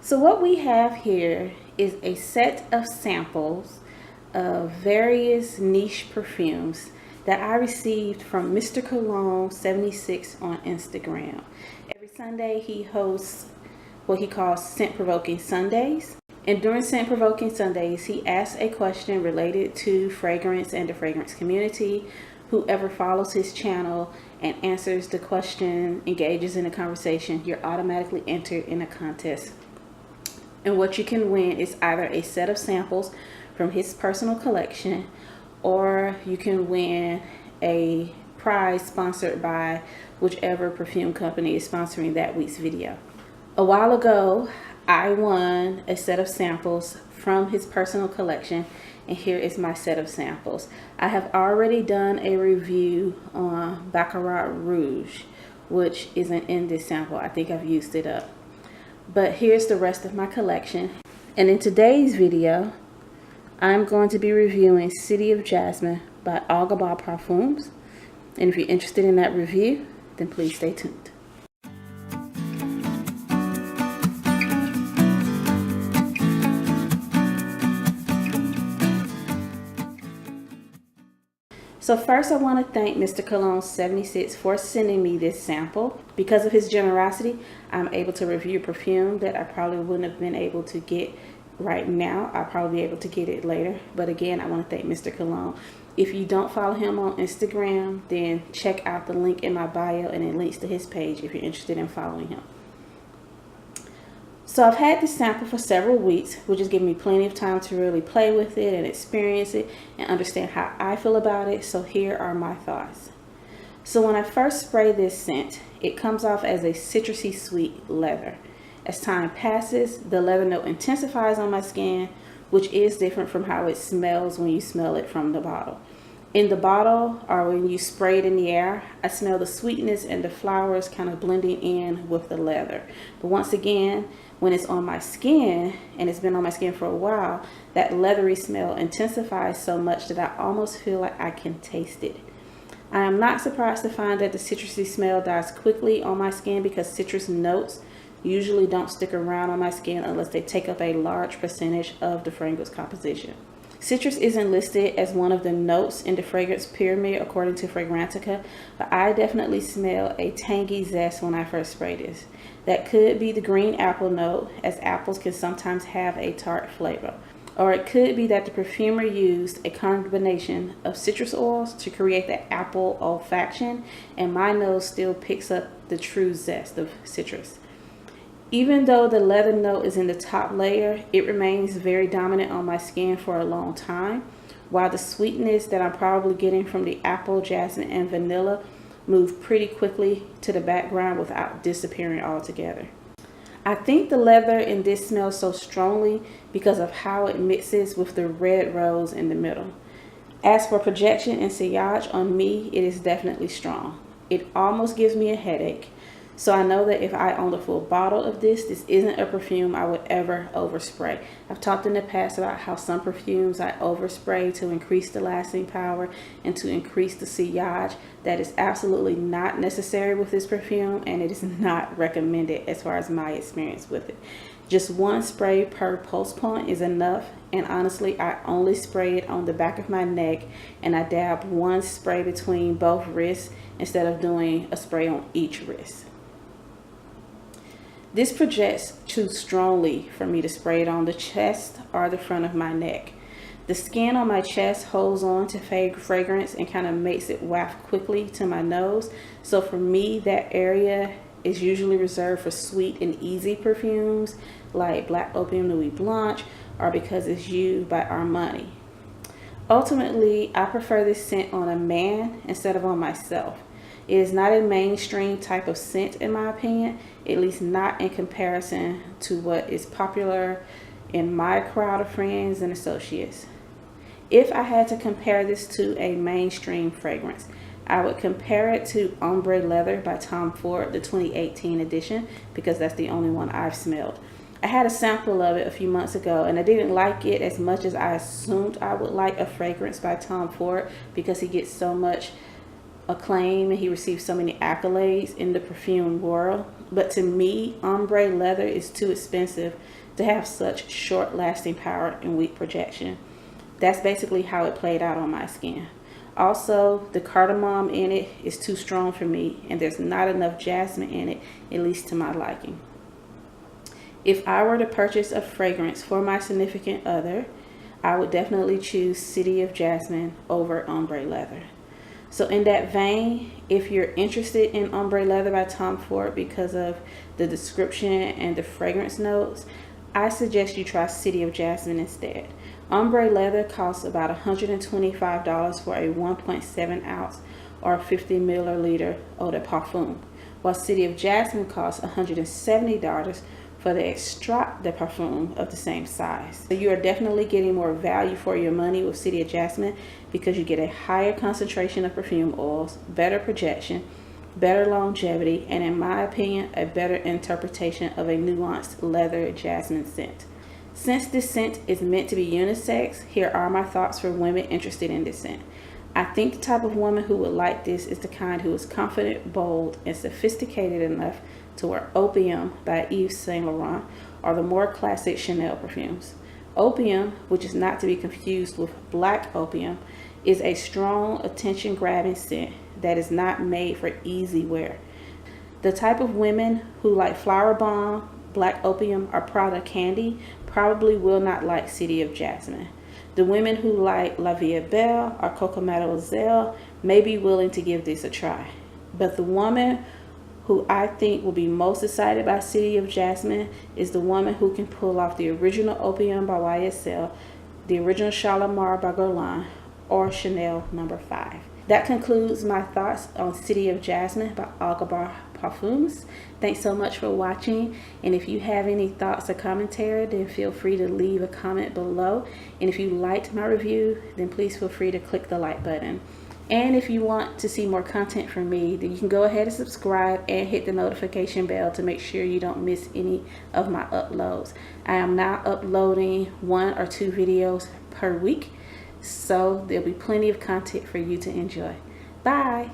So what we have here is a set of samples of various niche perfumes that I received from Mr. Cologne 76 on Instagram. Every Sunday he hosts what he calls Scent Provoking Sundays. And during Scent Provoking Sundays, he asks a question related to fragrance and the fragrance community. Whoever follows his channel and answers the question, engages in a conversation, you're automatically entered in a contest. And what you can win is either a set of samples from his personal collection, or you can win a prize sponsored by whichever perfume company is sponsoring that week's video. A while ago, I won a set of samples from his personal collection, and here is my set of samples. I have already done a review on Baccarat Rouge, which isn't in this sample. I think I've used it up. But here's the rest of my collection. And in today's video, I'm going to be reviewing City of Jasmine by Alghabra Parfums. And if you're interested in that review, then please stay tuned. So first I want to thank Mr. Cologne 76 for sending me this sample. Because of his generosity, I'm able to review perfume that I probably wouldn't have been able to get right now. I'll probably be able to get it later. But again, I want to thank Mr. Cologne. If you don't follow him on Instagram, then check out the link in my bio and it links to his page if you're interested in following him. So I've had this sample for several weeks, which has given me plenty of time to really play with it and experience it and understand how I feel about it. So here are my thoughts. So when I first spray this scent, it comes off as a citrusy sweet leather. As time passes, the leather note intensifies on my skin, which is different from how it smells when you smell it from the bottle. In the bottle, or when you spray it in the air, I smell the sweetness and the flowers kind of blending in with the leather. But once again, when it's on my skin, and it's been on my skin for a while, that leathery smell intensifies so much that I almost feel like I can taste it. I am not surprised to find that the citrusy smell dies quickly on my skin, because citrus notes usually don't stick around on my skin unless they take up a large percentage of the fragrance composition. Citrus isn't listed as one of the notes in the fragrance pyramid according to Fragrantica, but I definitely smell a tangy zest when I first spray this. That could be the green apple note, as apples can sometimes have a tart flavor. Or it could be that the perfumer used a combination of citrus oils to create the apple olfaction, and my nose still picks up the true zest of citrus. Even though the leather note is in the top layer, it remains very dominant on my skin for a long time, while the sweetness that I'm probably getting from the apple, jasmine, and vanilla move pretty quickly to the background without disappearing altogether. I think the leather in this smells so strongly because of how it mixes with the red rose in the middle. As for projection and sillage on me, it is definitely strong. It almost gives me a headache. So I know that if I owned a full bottle of this isn't a perfume I would ever overspray. I've talked in the past about how some perfumes I overspray to increase the lasting power and to increase the sillage. That is absolutely not necessary with this perfume, and it is not recommended as far as my experience with it. Just one spray per pulse point is enough, and honestly I only spray it on the back of my neck, and I dab one spray between both wrists instead of doing a spray on each wrist. This projects too strongly for me to spray it on the chest or the front of my neck. The skin on my chest holds on to fragrance and kind of makes it waft quickly to my nose. So for me, that area is usually reserved for sweet and easy perfumes like Black Opium Nuit Blanche, or Because It's You by Armani. Ultimately, I prefer this scent on a man instead of on myself. It is not a mainstream type of scent in my opinion, at least not in comparison to what is popular in my crowd of friends and associates. If I had to compare this to a mainstream fragrance, I would compare it to Ombre Leather by Tom Ford, the 2018 edition, because that's the only one I've smelled. I had a sample of it a few months ago, and I didn't like it as much as I assumed I would like a fragrance by Tom Ford, because he gets so much acclaim and he received so many accolades in the perfume world. But to me, ombre leather is too expensive to have such short lasting power and weak projection. That's basically how it played out on my skin. Also, the cardamom in it is too strong for me, and there's not enough jasmine in it, at least to my liking. If I were to purchase a fragrance for my significant other, I would definitely choose City of Jasmine over ombre leather. So in that vein, if you're interested in ombre leather by Tom Ford because of the description and the fragrance notes, I suggest you try City of Jasmine instead. Ombre leather costs about $125 for a 1.7 ounce or 50 milliliter eau de parfum, while City of Jasmine costs $170 for the extrait de parfum of the same size. So you are definitely getting more value for your money with City of Jasmine because you get a higher concentration of perfume oils, better projection, better longevity, and in my opinion, a better interpretation of a nuanced leather jasmine scent. Since this scent is meant to be unisex, here are my thoughts for women interested in this scent. I think the type of woman who would like this is the kind who is confident, bold, and sophisticated enough to wear Opium by Yves Saint Laurent or the more classic Chanel perfumes. Opium, which is not to be confused with Black Opium, is a strong, attention-grabbing scent that is not made for easy wear. The type of women who like Flower Bomb, Black Opium, or Prada Candy probably will not like City of Jasmine. The women who like La Vie est Belle or Coco Mademoiselle may be willing to give this a try. But the woman who I think will be most excited by City of Jasmine is the woman who can pull off the original Opium by YSL, the original Shalimar by Guerlain, or Chanel No. 5. That concludes my thoughts on City of Jasmine by Alghabra Parfums. Thanks so much for watching, and if you have any thoughts or commentary, then feel free to leave a comment below. And if you liked my review, then please feel free to click the like button. And if you want to see more content from me, then you can go ahead and subscribe and hit the notification bell to make sure you don't miss any of my uploads. I am now uploading 1 or 2 videos per week, so there'll be plenty of content for you to enjoy. Bye!